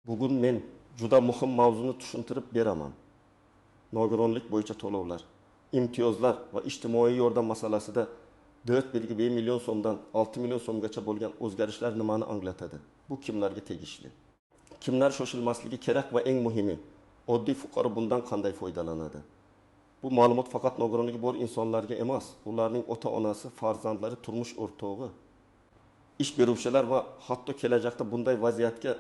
Bugun men juda muhim mavzuni tushuntirib beraman. Nogironlik bo'yicha to'lovlar, imtiyozlar va ijtimoiy yordam masalasida 4,1 million so'mdan 6 million so'mgacha bo'lgan o'zgarishlar nimani anglatadi? Bu kimlarga tegishli? Kimlar shoshilmasligi kerak va eng muhimi, oddiy fuqaro bundan qanday foydalanadi? Bu ma'lumot faqat nogironligi bor insonlarga emas, ularning ota-onasi, farzandlari, turmush o'rtog'i, ish beruvchilar va hatto kelajakda bunday vaziyatga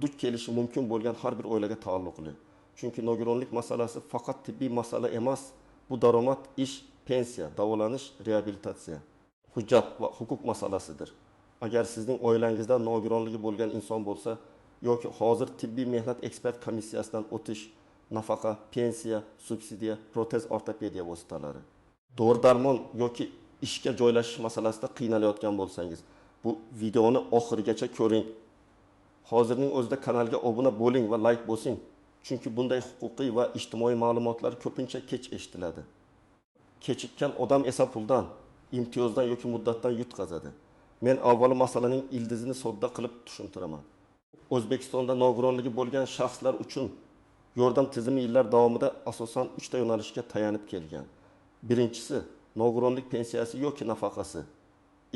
duch kelishi mumkin bo'lgan har bir oilaga taalluqli. Chunki nogironlik masalasi faqat tibbiy masala emas, bu daromad, ish, pensiya, davolanish, reabilitatsiya, hujjat va huquq masalasidir. Agar sizning oilangizda nogironligi bo'lgan inson bo'lsa yoki hozir tibbiy mehnat ekspert komissiyasidan o'tish, nafaqa, pensiya, subsidiya, protez ortopediya vositalari, dori-darmon yoki ishga joylashish masalasida qiynalayotgan bo'lsangiz, bu videoni oxirigacha ko'ring. Hozirning o'zida kanalga obuna bo'ling va like bosing. Chunki bunday huquqiy va ijtimoiy ma'lumotlar ko'pincha kech eshitiladi. Kechikkan odam esa puldan, imtiyozdan yoki muddatdan yutqazadi. Men avvalo masalaning ildizini sodda qilib tushuntiraman. O'zbekistonda nogironligi bo'lgan shaxslar uchun yordam tizimi yillar davomida asosan 3 ta yo'nalishga tayanib kelgan. Birinchisi nogironlik pensiyasi yoki nafaqasi.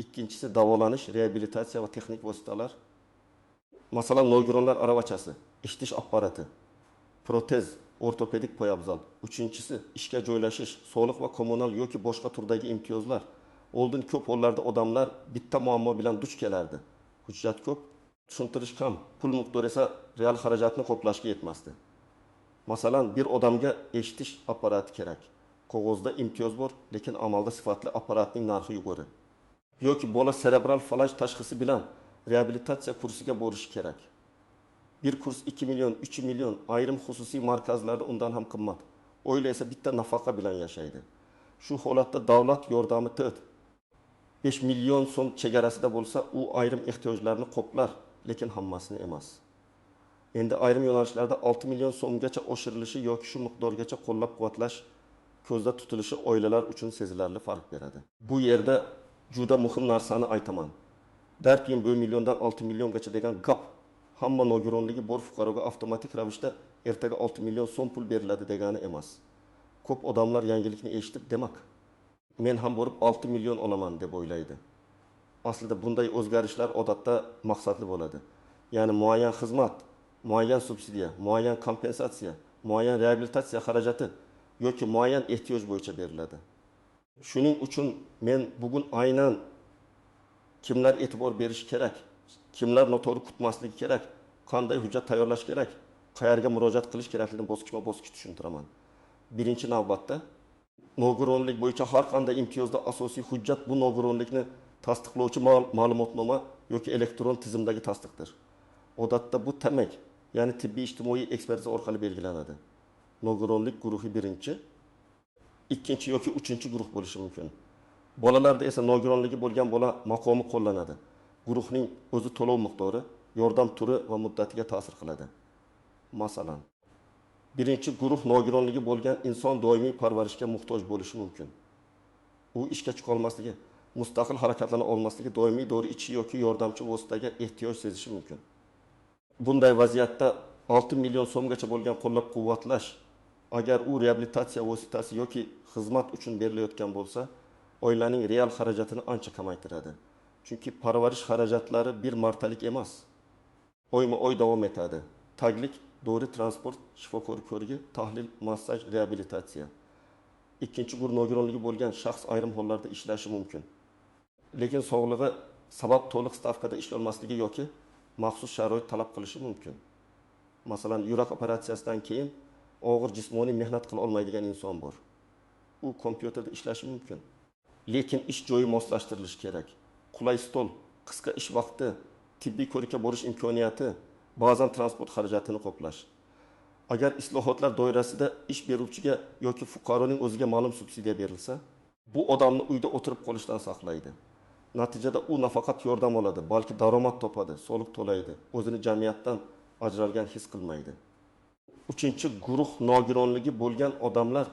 Ikkinchisi davolanish, reabilitatsiya va texnik vositalar. Masalan, nogironlar aravachasi, eshitish apparati, protez, ortopedik poyabzal. Uchinchisi ishga joylashish, soliq va kommunal yoki boshqa turdagi imtiyozlar. Oldin ko'p hollarda odamlar bitta muammo bilan duch kelardi. Hujjat ko'p, tushuntirish kam, pul miqdori esa real xarajatni qoplashga yetmasdi. Masalan, bir odamga eshitish apparati kerak. Qog'ozda imtiyoz bor, lekin amalda sifatli apparatning narxi yuqori. Yoki bola cerebral falaj tashxisi bilan reabilitatsiya kursiga borishi kerak. Bir kurs 2 million, 3 million, ayrim xususiy markazlarda undan ham qimmat. Oila esa bitta nafaqa bilan yashaydi. Shu holatda davlat yordami 5 million so'm chegarasida bo'lsa, u ayrim ehtiyojlarni qoplar, lekin hammasini emas. Endi ayrim yo'nalishlarda 6 million so'mgacha oshirilishi yoki shu miqdorgacha qo'llab-quvvatlash ko'zda tutilishi oilalar uchun sezilarli farq beradi. Bu yerda juda muhim narsani aytaman. Darkim 1 milliondan 6 milliongacha degan gap hamma nogironligi bor fuqaroga avtomatik ravishda ertaga 6 million so'm pul beriladi degani emas. Ko'p odamlar yangilikni eshitib, demak, men ham borib 6 million olaman deb o'ylaydi. Aslida bunday o'zgarishlar odatda maqsadli bo'ladi. Ya'ni muayyan xizmat, muayyan subsidiya, muayyan kompensatsiya, muayyan reabilitatsiya xarajati yoki muayyan ehtiyoj bo'yicha beriladi. Shuning uchun men bugun aynan kimlar e'tibor berish kerak, kimlar noto'g'ri kutmasligi kerak, qanday hujjat tayyorlash kerak, qayerga murojaat qilish kerakligini bosqichma-bosqich tushuntiraman. Birinchi navbatda nogironlik bo'yicha har qanday imtiyozda asosiy hujjat bu nogironlikni tasdiqlovchi ma'lumotnoma yoki elektron tizimdagi tasdiqdir. Odatda bu TAMEK, ya'ni tibbiy ijtimoiy ekspertiza orqali belgilanadi. Nogironlik guruhi birinchi, ikkinchi yoki uchinchi guruh bo'lishi mumkin. Bolalarda esa nogironligi bo'lgan bola maqomi qo'llanadi. Guruhning o'zi to'lov miqdori, yordam turi va muddatiga ta'sir qiladi. Masalan, birinchi guruh nogironligi bo'lgan inson doimiy parvarishga muhtoj bo'lishi mumkin. U ishga chiqa olmasligi, mustaqil harakatlana olmasligi, doimiy dori ichish yoki yordamchi vositaga ehtiyoj sezishi mumkin. Bunday vaziyatda 6 million so'mgacha bo'lgan qo'llab-quvvatlash, agar u reabilitatsiya vositasi yoki xizmat uchun berilayotgan bo'lsa, oilaning real xarajatini ancha kamaytiradi. Chunki parvarish xarajatlari bir martalik emas, oyma-oy davom etadi. Taglik, dori, transport, shifokor ko'rigi, tahlil, massaj, reabilitatsiya. Ikkinchi guruh nogironligi bo'lgan shaxs ayrim hollarda ishlashi mumkin. Lekin sog'lig'i sabab to'liq stavkada ishlay olmasligi yoki maxsus sharoit talab qilishi mumkin. Masalan, yurak operatsiyasidan keyin og'ir jismoniy mehnat qila olmaydigan inson bor. U kompyuterda ishlashi mumkin. Lekin ish joyi moslashtirilishi kerak. Qulay stol, qisqa ish vaqti, tibbiy ko'rikka borish imkoniyati, ba'zan transport xarajatini qoplash. Agar islohotlar doirasida ish beruvchiga yoki fuqaroning o'ziga ma'lum subsidiya berilsa, bu odamni uyda o'tirib qolishdan saqlaydi. Natijada u nafaqat yordam oladi, balki daromad topadi, soliq to'laydi, o'zini jamiyatdan ajralgan his qilmaydi. Uchinchi guruh nogironligi bo'lgan odamlar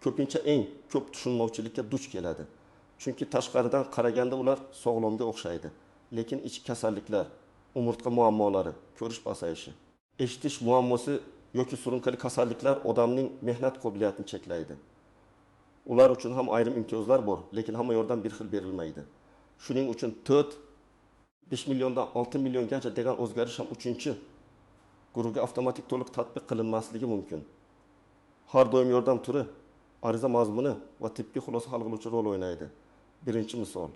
ko'pincha eng ko'p tushunmovchilikka duch keladi. Chunki tashqaridan qaraganda ular sog'lomga o'xshaydi, lekin ichki kasalliklar, umurtqa muammolari, ko'rish pasayishi, eshitish muammosi yoki surunkali kasalliklar odamning mehnat qobiliyatini cheklaydi. Ular uchun ham ayrim imtiyozlar bor, lekin hamma yordam bir xil berilmaydi. Shuning uchun 5 milliondan 6 milliongacha degan o'zgarish ham 3-guruhga avtomatik to'liq tatbiq qilinmasligi mumkin. Har doim yordam turi, ariza mazmuni va tibbiy xulosa hal qiluvchi rol o'ynaydi. Birinchi misol.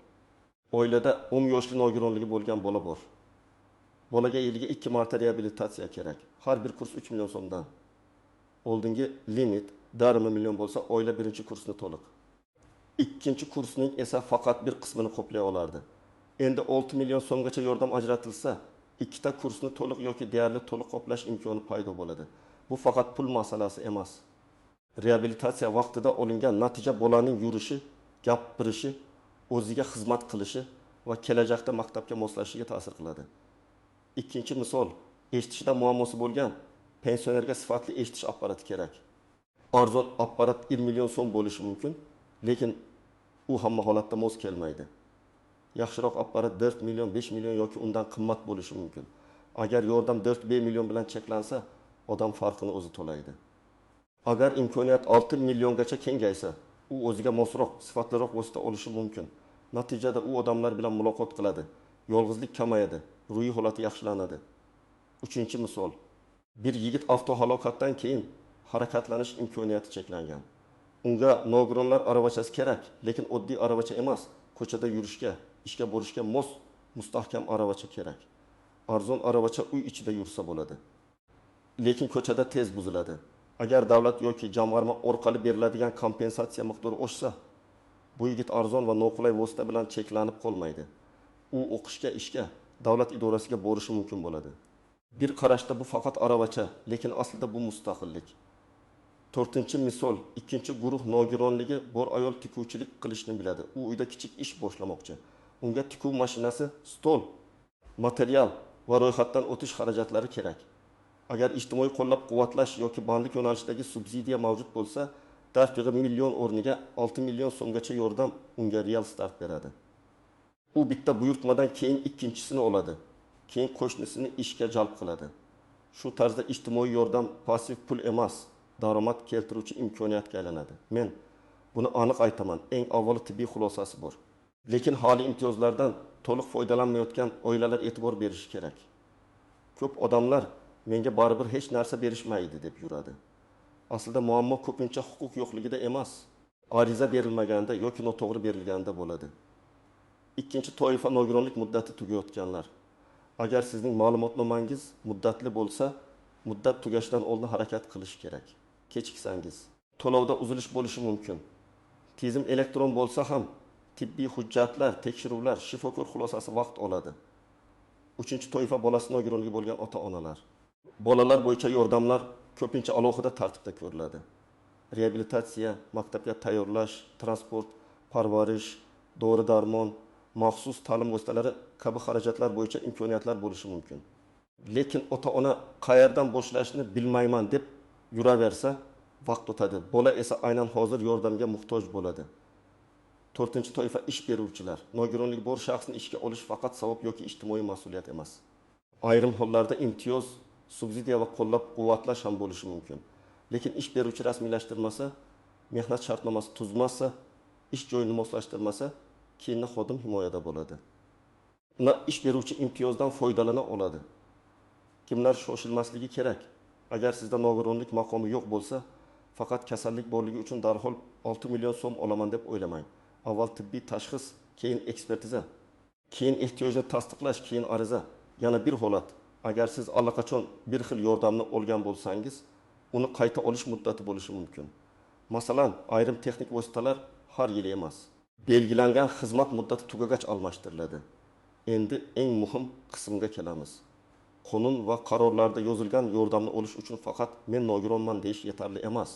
Oilada 10 yoshli nogironligi bo'lgan bola bor. Bolaga yiliga 2 marta reabilitatsiya kerak. Har bir kurs 3 million so'mdan. Oldingi limit 1,5 million bo'lsa, oila birinchi kursni to'liq. Ikkinchi kursning esa faqat bir qismini qoplay olardi. Endi 6 million so'mgacha yordam ajratilsa, ikkita kursni to'liq yoki deyarli to'liq qoplash imkoni paydo bo'ladi. Bu faqat pul masalasi emas. Reabilitatsiya vaqtida olingan natija bolaning yurishi, gapirishi, o'ziga xizmat qilishi va kelajakda maktabga moslashishiga ta'sir qiladi. Ikkinchi misol, eshitishda muammosi bo'lgan pensionerga sifatli eshitish apparati kerak. Arzon apparat 1 million so'm bo'lishi mumkin, lekin u hamma holatda mos kelmaydi. Yaxshiroq apparat 4 million, 5 million yoki undan qimmat bo'lishi mumkin. Agar yordam 4-5 million bilan cheklansa, odam farqini o'zi to'laydi. Agar imkoniyat 6 milliongacha kengaysa, u o'ziga mosroq, sifatliroq vosita olishi mumkin. Natijada u odamlar bilan muloqot qiladi. Yolg'izlik kamayadi, ruhiy holati yaxshilanadi. Uchinchi misol. Bir yigit avtohalokatdan keyin harakatlanish imkoniyati cheklangan. Unga nogironlar aravachasi kerak, lekin oddiy aravacha emas, ko'chada yurishga, ishga borishga mos, mustahkam aravacha kerak. Arzon aravacha uy ichida yursa bo'ladi. Lekin ko'chada tez buziladi. Agar davlat yoki jamg'arma orqali beriladigan kompensatsiya miqdori oshsa, bu yigit arzon va noqulay vosita bilan cheklanib qolmaydi. U o'qishga, ishga, davlat idorasiga borishi mumkin bo'ladi. Bir qarashda bu faqat aravacha, lekin aslida bu mustaqillik. To'rtinchi misol, ikkinchi guruh nogironligi bor ayol tikuvchilik qilishni biladi. U uyda kichik ish boshlamoqchi. Unga tikuv mashinasi, stol, material va ro'yxatdan o'tish xarajatlari kerak. Agar ijtimoiy qo'llab-quvvatlash yoki bandlik yo'nalishidagi subsidiya mavjud bo'lsa, darpig'i million o'rniga 6 million so'mgacha yordam unga real start beradi. U bitta buyurtmadan keyin ikkinchisini oladi. Keyin qo'shnisini ishga jalb qiladi. Shu tarzda ijtimoiy yordam passiv pul emas, daromad keltiruvchi imkoniyatga aylanadi. Men buni aniq aytaman, eng avvalo tibbiy xulosasi bor. Lekin hali imtiyozlardan to'liq foydalanmayotgan oilalar e'tibor berishi kerak. Ko'p odamlar menga baribir hech narsa berishmaydi deb yuradi. Aslida muammo ko'pincha huquq yo'qligida emas, ariza berilmaganda yoki noto'g'ri berilganda bo'ladi. Ikkinchi toifa nogironlik muddati tugayotganlar. Agar sizning ma'lumotnomangiz muddatli bo'lsa, muddat tugashidan oldin harakat qilish kerak. Kechiksangiz, to'lovda uzilish bo'lishi mumkin. Tizim elektron bo'lsa ham, tibbiy hujjatlar, tekshiruvlar, shifokor xulosasi vaqt oladi. Uchinchi toifa bolasi nogironligi bo'lgan ota-onalar. Bolalar bo'yicha yordamlar ko'pincha alohida tartibda ko'riladi. Reabilitatsiya, maktabga tayyorlash, transport, parvarish, dori-darmon, maxsus ta'lim vositalari kabi xarajatlar bo'yicha imkoniyatlar bo'lishi mumkin. Lekin ota-ona qayerdan boshlashni bilmayman deb yuraversa, vaqt o'tadi. Bola esa aynan hozir yordamga muhtoj bo'ladi. To'rtinchi toifa ish beruvchilar. Nogironligi bor shaxsni ishga olish faqat savob yoki ijtimoiy mas'uliyat emas. Ayrim hollarda imtiyoz, subsidiya va qo'llab-quvvatlash ham bo'lishi mumkin. Lekin ish beruvchi rasmiylashtirmasa, mehnat shartnomasi tuzmasa, ish joyini moslashtirmasa, keyin xodim himoyada bo'ladi. Ish beruvchi imtiyozdan foydalana oladi. Kimlar shoshilmasligi kerak? Agar sizda nogironlik maqomi yo'q bo'lsa, faqat kasallik borligi uchun darhol 6 million so'm olaman deb o'ylamang. Avval tibbiy tashxis, keyin ekspertiza, keyin ehtiyojni tasdiqlash, keyin ariza. Yana bir holat. Agar siz allaqachon bir xil yordamni olgan bo'lsangiz, uni qayta olish muddati bo'lishi mumkin. Masalan, ayrim texnik vositalar har yil emas, belgilangan xizmat muddati tugagach almashtiriladi. Endi eng muhim qismga kelamiz. Qonun va qarorlarda yozilgan yordamni olish uchun faqat men nogironman deyish yetarli emas.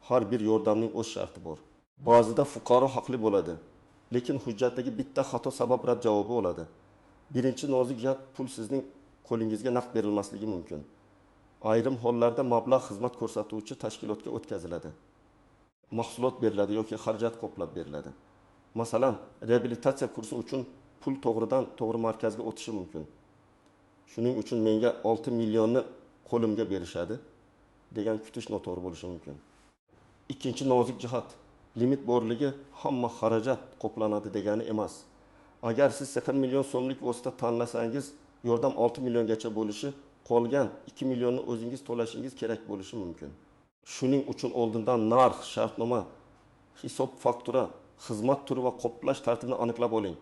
Har bir yordamning o'z sharti bor. Ba'zida fuqaro haqli bo'ladi, lekin hujjatdagi bitta xato sabab rad javobi bo'ladi. Birinchi nozik gap pul sizning qo'lingizga naqd berilmasligi mumkin. Ayrim hollarda mablag' xizmat ko'rsatuvchi tashkilotga o'tkaziladi. Mahsulot beriladi yoki xarajat qoplab beriladi. Masalan, reabilitatsiya kursi uchun pul to'g'ridan to'g'ri markazga o'tishi mumkin. Shuning uchun menga 6 millionni qo'limga berishadi degan kutish noto'g'ri bo'lishi mumkin. Ikkinchi nozik jihat, limit borligi hamma xarajat qoplanadi degani emas. Agar siz 80 million so'mlik vosita tanlasangiz, yordam 6 milliongacha bo'lishi, qolgan 2 millionni o'zingiz to'lashingiz kerak bo'lishi mumkin. Shuning uchun oldindan narx, shartnoma, hisob, faktura, xizmat turi va qoplash tartibini aniqlab oling.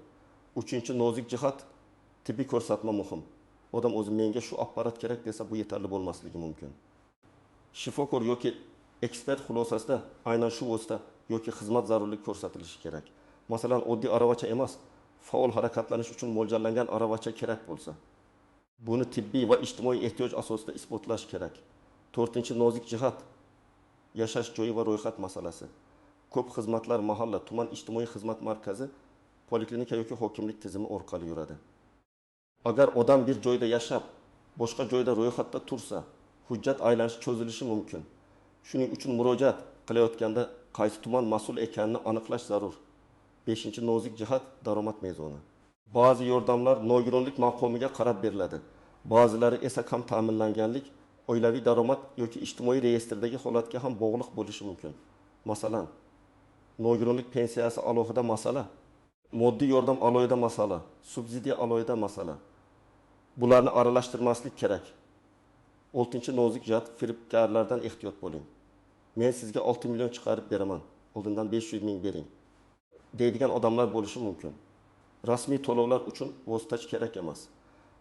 Uchinchi nozik jihat, tibbiy ko'rsatma muhim. Odam o'zi menga shu apparat kerak desa, bu yetarli bo'lmasligi mumkin. Shifokor yoki ekspert xulosasida aynan shu vosita yoki xizmat zarurligi ko'rsatilishi kerak. Masalan, oddiy aravacha emas, faol harakatlanish uchun mo'ljallangan aravacha kerak bo'lsa, buni tibbiy va ijtimoiy ehtiyoj asosida isbotlash kerak. To'rtinchi nozik jihat, yashash joyi va ro'yxat masalasi. Ko'p xizmatlar mahalla, tuman ijtimoiy xizmat markazi, poliklinika yoki hokimlik tizimi orqali yuradi. Agar odam bir joyda yashab, boshqa joyda ro'yxatda tursa, hujjat aylanishi cho'zilishi mumkin. Shuning uchun murojaat qilayotganda qaysi tuman mas'ul ekanini aniqlash zarur. 5-nozik jihat, daromad mezoni. Ba'zi yordamlar nogironlik maqomiga qarab beriladi. Ba'zilari esa kam ta'minlanganlik, oilaviy daromad yoki ijtimoiy reyestrdagi holatga ham bog'liq bo'lishi mumkin. Masalan, nogironlik pensiyasi alohida masala, moddiy yordam alohida masala, subsidiya alohida masala. Bularni aralashtirmaslik kerak. 6-nozik jihat, firibgarlardan ehtiyot bo'ling. Men sizga 6 million chiqarib beraman, oldindan 500 ming bering deydigan odamlar bo'lishi mumkin. Rasmiy to'lovlar uchun vositachi kerak emas.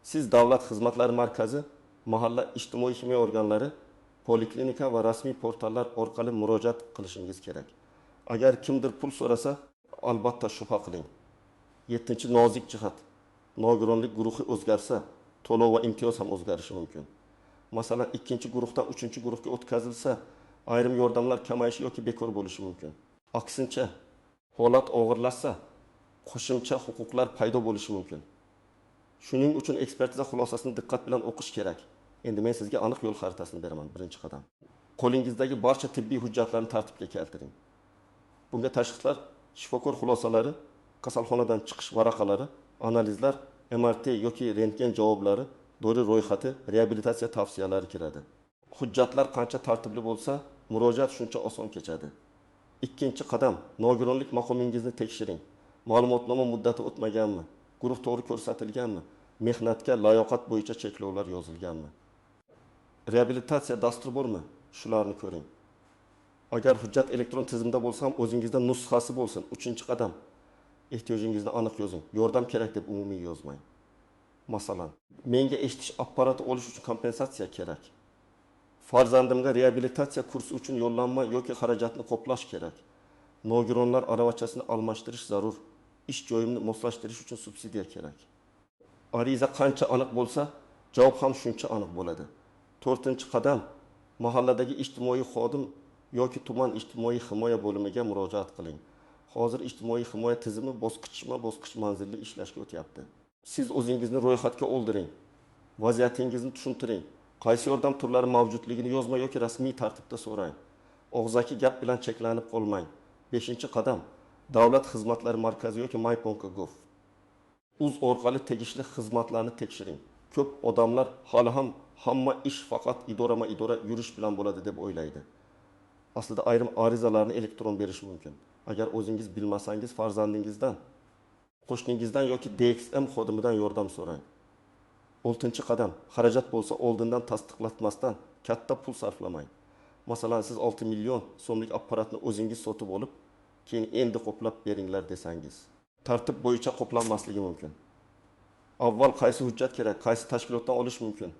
Siz davlat xizmatlari markazi, mahalla ijtimoiy himoya organlari, poliklinika va rasmiy portallar orqali murojaat qilishingiz kerak. Agar kimdir pul so'rasa, albatta shubha qiling. 7-nozik jihat, nogironlik guruhi o'zgarsa, to'lov va imtiyoz ham o'zgarishi mumkin. Masalan, 2-guruhdan 3-guruhga o'tkazilsa, ayrim yordamlar kamayishi yoki bekor bo'lishi mumkin. Aksincha, holat og'irlashsa, qo'shimcha huquqlar paydo bo'lishi mumkin. Shuning uchun ekspertiza xulosasini diqqat bilan o'qish kerak. Endi men sizga aniq yo'l xaritasini beraman. Birinchi qadam. Qo'lingizdagi barcha tibbiy hujjatlarni tartibga keltiring. Bunga tashxislar, shifokor xulosalari, kasalxonadan chiqish varaqalari, analizlar, MRT yoki rentgen javoblari, dori ro'yxati, reabilitatsiya tavsiyalari kiradi. Hujjatlar qancha tartibli bo'lsa, murojaat shuncha oson kechadi. Ikkinchi qadam, nogironlik maqomingizni tekshiring. Ma'lumotnoma muddati o'tmaganmi? Guruh to'g'ri ko'rsatilganmi? Mehnatga layoqat bo'yicha cheklovlar yozilganmi? Reabilitatsiya dasturi bormi? Shularni ko'ring. Agar hujjat elektron tizimda bo'lsa ham o'zingizda nusxasi bo'lsin. 3-qadam. Ehtiyojingizni aniq yozing. Yordam kerak deb umumiy yozmang. Masalan, menga eshitish apparati olish uchun kompensatsiya kerak. Farzandimga reabilitatsiya kursi uchun yo'llanma yoki xarajatni qoplash kerak. Nogironlar aravachasini almashtirish zarur. Ish joyimni moslashtirish uchun subsidiya kerak. Ariza qancha aniq bo'lsa, javob ham shuncha aniq bo'ladi. 4-qadam, mahalladagi ijtimoiy xodim yoki tuman ijtimoiy himoya bo'limiga murojaat qiling. Hozir ijtimoiy himoya tizimi bosqichma-bosqich manzilli ishlashga o'tyapti. Siz o'zingizni ro'yxatga oldiring. Vaziyatingizni tushuntiring. Qaysi yordam turlari mavjudligini yozma yoki rasmiy tartibda so'rang. Og'zaki gap bilan cheklanib qolmang. 5-qadam, davlat xizmatlari markazi yoki myponka.gov. Uz orqali tegishli xizmatlarni tekshiring. Ko'p odamlar hali ham hamma ish faqat idora yurish bilan bo'ladi deb o'ylaydi. Aslida ayrim arizalarni elektron berish mumkin. Agar o'zingiz bilmasangiz, farzandingizdan, qo'shningizdan yoki DXM xodimidan yordam so'rang. 6-qadam, xarajat bo'lsa oldindan tasdiqlatmasdan katta pul sarflamang. Masalan, siz 6 million so'mlik apparatni o'zingiz sotib olib, keyin endi qoplab beringlar desangiz, tartib bo'yicha qoplanmasligi mumkin. Avval qaysi hujjat kerak, qaysi tashkilotdan olish mumkin?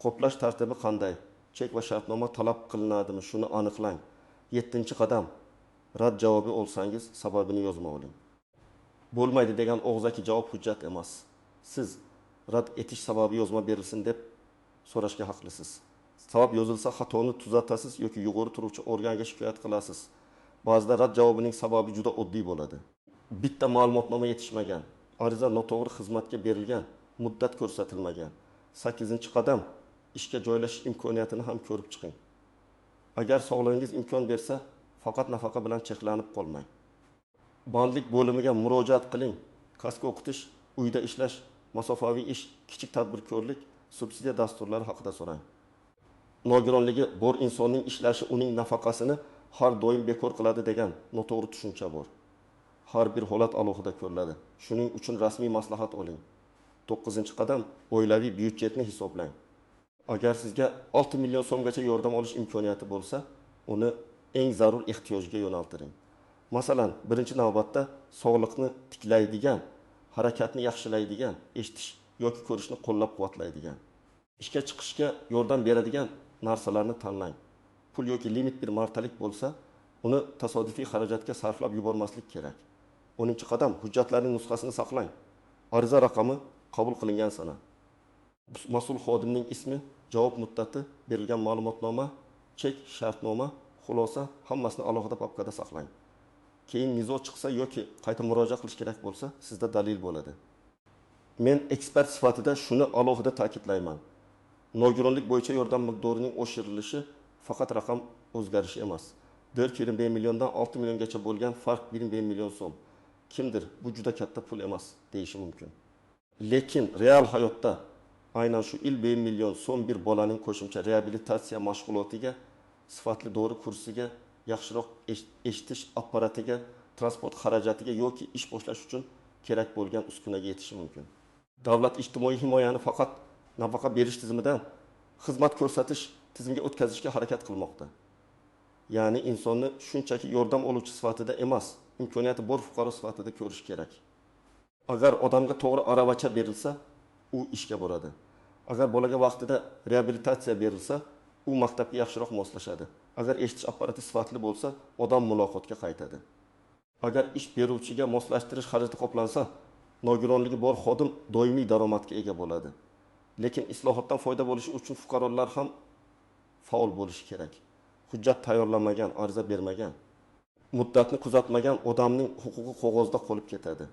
Qoplash tartibi qanday? Chek va shartnoma talab qilinadimi? Shuni aniqlang. 7-qadam, rad javobi olsangiz, sababini yozma oling. Bo'lmaydi degan og'zaki javob hujjat emas. Siz rad etish sababi yozma berilsin deb so'rashga haqlisiz. Sabab yozilsa xatoni tuzatasiz yoki yuqori turuvchi organga shikoyat qilasiz. Ba'zida rad javobining sababi juda oddiy bo'ladi. Bitta ma'lumotnoma yetishmagan, ariza noto'g'ri xizmatga berilgan, muddat ko'rsatilmagan. 8-qadam, ishga joylashish imkoniyatini ham ko'rib chiqing. Agar sog'lig'ingiz imkon bersa, faqat nafaqa bilan cheklanib qolmang. Bandlik bo'limiga murojaat qiling. Kasb o'qitish, uyda ishlash, masofaviy ish, kichik tadbirkorlik, subsidiya dasturlari haqida so'rang. nogironligi bor insonning ishlashi uning nafaqasini har doim bekor qiladi degan noto'g'ri tushuncha bor. Har bir holat alohida ko'riladi. Shuning uchun rasmiy maslahat oling. 9-qadam oilaviy byudjetni hisoblang. Agar sizga 6 million so'mgacha yordam olish imkoniyati bo'lsa, uni eng zarur ehtiyojga yo'naltiring. Masalan, birinchi navbatda sog'liqni tiklaydigan, harakatni yaxshilaydigan, eshitish yoki ko'rishni qo'llab-quvvatlaydigan, ishga chiqishga yordam beradigan narsalarni tanlang. Pul yoki limit bir martalik bo'lsa, uni tasodifiy xarajatga sarflab yubormaslik kerak. 10-qadam hujjatlarning nusxasini saqlang. Ariza raqami, qabul qilingan sana, mas'ul xodimning ismi, javob muddati, berilgan ma'lumotnoma, chek, shartnoma, xulosa hammasini alohida papkada saqlang. Keyin nizo chiqsa yoki qayta murojaat qilish kerak bo'lsa, sizda dalil bo'ladi. Men ekspert sifatida shuni alohida ta'kidlayman. Nogironlik bo'yicha yordam miqdorining oshirilishi faqat raqam o'zgarishi emas. 4,5 milliondan 6 milliongacha bo'lgan farq 1,5 million so'm. Kimdir bu juda katta pul emas deyishi mumkin. Lekin real hayotda aynan shu 1,5 million so'm bir bolaning qo'shimcha reabilitatsiya mashg'ulotiga, sifatli dori kursiga, yaxshiroq eshitish apparatiga, transport xarajatiga yoki ish boshlash uchun kerak bo'lgan uskunaga yetishi mumkin. Davlat ijtimoiy himoyani faqat nafaqa berish tizimidan xizmat ko'rsatish tizimiga o'tkazishga harakat qilmoqda. Ya'ni insonni shunchaki yordam oluvchi sifatida emas, imkoniyati bor fuqaro sifatida ko'rish kerak. Agar odamga to'g'ri aravacha berilsa, u ishga boradi. Agar bolaga vaqtida reabilitatsiya berilsa, u maktabga yaxshiroq moslashadi. Agar eshitish apparati sifatli bo'lsa, odam muloqotga qaytadi. Agar ish beruvchiga moslashtirish xarajati qoplansa, nogironligi bor xodim doimiy daromadga ega bo'ladi. Lekin islohotdan foyda bo'lishi uchun fuqarolar ham faol bo'lishi kerak. Hujjat tayyorlamagan, ariza bermagan, muddatni kuzatmagan odamning huquqi qog'ozda qolib ketadi.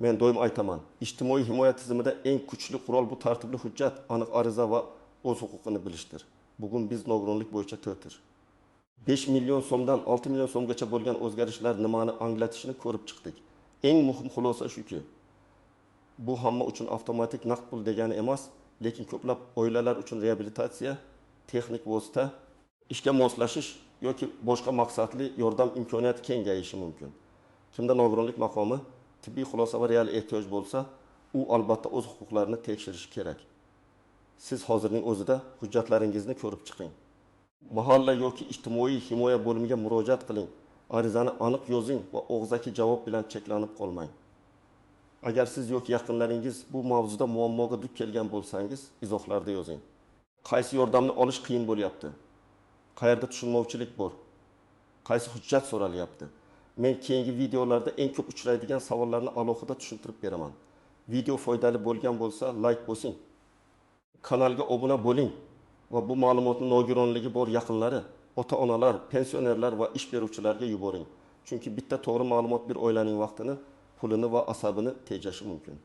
Men doim aytaman, ijtimoiy himoya tizimida eng kuchli qurol bu tartibli hujjat, aniq ariza va o'z huquqini bilishdir. Bugun biz nogironlik bo'yicha 5 million so'mdan 6 million so'mgacha bo'lgan o'zgarishlar nimani anglatishini ko'rib chiqdik. Eng muhim xulosa shuki, bu hamma uchun avtomatik naqd pul degani emas, lekin ko'plab oilalar uchun reabilitatsiya, texnik vosita, ishga moslashish yoki boshqa maqsadli yordam imkoniyati kengayishi mumkin. Kimda nogironlik maqomi, tibbiy xulosa va real ehtiyoj bo'lsa, u albatta o'z huquqlarini tekshirishi kerak. Siz hozirning o'zida hujjatlaringizni ko'rib chiqing. Mahalla yoki ijtimoiy himoya bo'limiga murojaat qiling. Arizani aniq yozing va og'zaki javob bilan cheklanib qolmang. Agar siz yoki yaqinlaringiz bu mavzuda muammoga duch kelgan bo'lsangiz, izohlarda yozing. Qaysi yordamni olish qiyin bo'lyapti? Qayerda tushunmovchilik bor? Qaysi hujjat so'ralyapti? Men keyingi videolarda eng ko'p uchraydigan savollarni alohida tushuntirib beraman. Video foydali bo'lgan bo'lsa, like bosing. Kanalga obuna bo'ling va bu ma'lumotni nogironligi bor yaqinlari, ota-onalar, pensionerlar va ish beruvchilarga yuboring. Chunki bitta to'g'ri ma'lumot bir oilaning vaqtini, pulini va asabini tejashi mumkin.